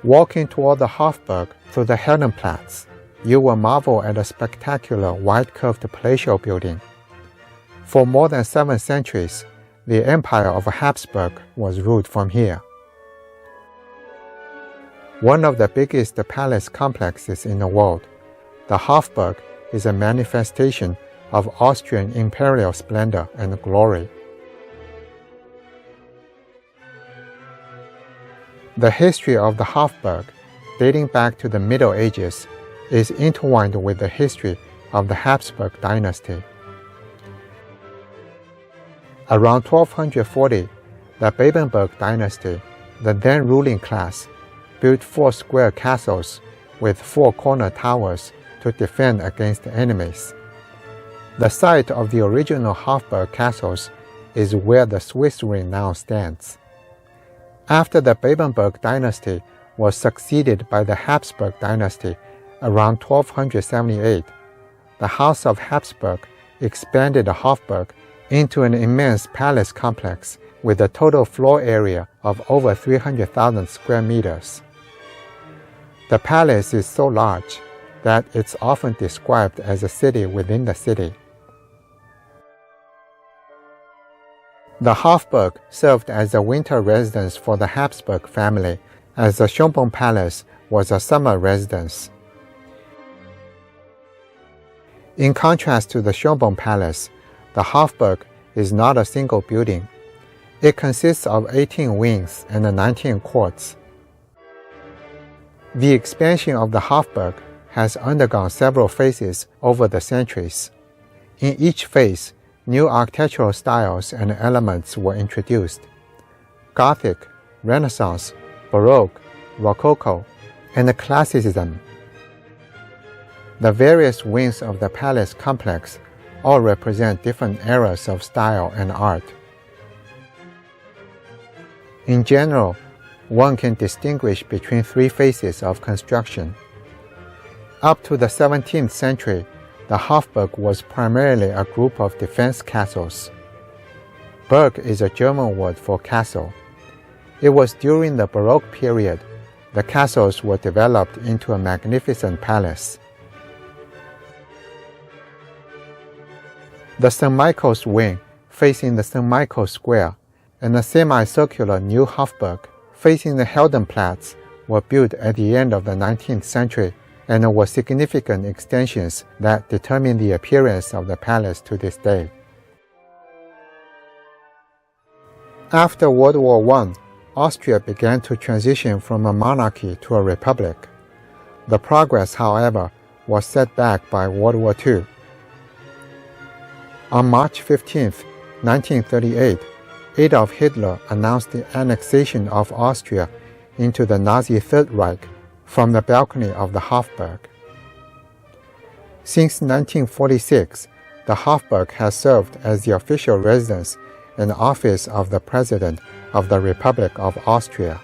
Walking toward the Hofburg through the Heldenplatz, you will marvel at the spectacular wide-curved palatial building. For more than 7 centuries, the Empire of Habsburg was ruled from here. One of the biggest palace complexes in the world, the Hofburg is a manifestation of Austrian imperial splendor and glory. The history of the Hofburg, dating back to the Middle Ages, is intertwined with the history of the Habsburg dynasty. Around 1240, the Babenberg dynasty, the then ruling class, built 4 square castles with 4 corner towers to defend against enemies. The site of the original Hofburg castles is where the Swiss ring now stands. After the Babenberg dynasty was succeeded by the Habsburg dynasty around 1278, the House of Habsburg expanded the Hofburg into an immense palace complex with a total floor area of over 300,000 square meters. The palace is so large that it's often described as a city within the city. The Hofburg served as a winter residence for the Habsburg family, as the Schönbrunn Palace was a summer residence. In contrast to the Schönbrunn Palace, the Hofburg is not a single building. It consists of 18 wings and 19 courts. The expansion of the Hofburg has undergone several phases over the centuries. In each phase, new architectural styles and elements were introduced: Gothic, Renaissance, Baroque, Rococo, and Classicism. The various wings of the palace complex all represent different eras of style and art. In general, one can distinguish between 3 phases of construction. Up to the 17th century, the Hofburg was primarily a group of defense castles. Burg is a German word for castle. It was during the Baroque period the castles were developed into a magnificent palace. The St. Michael's wing, facing the St. Michael's Square, and the semicircular New Hofburg, facing the Heldenplatz, were built at the end of the 19th century and were significant extensions that determine the appearance of the palace to this day. After World War I, Austria began to transition from a monarchy to a republic. The progress, however, was set back by World War II. On March 15, 1938, Adolf Hitler announced the annexation of Austria into the Nazi Third Reich from the balcony of the Hofburg. Since 1946, the Hofburg has served as the official residence and office of the President of the Republic of Austria.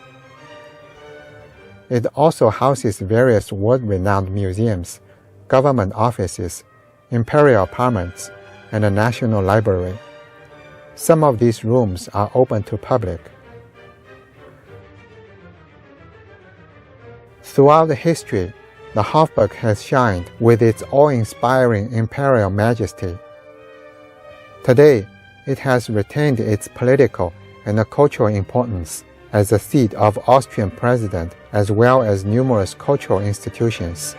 It also houses various world-renowned museums, government offices, imperial apartments, and a national library. Some of these rooms are open to public. Throughout history, the Hofburg has shined with its awe-inspiring imperial majesty. Today, it has retained its political and cultural importance as the seat of Austrian president as well as numerous cultural institutions.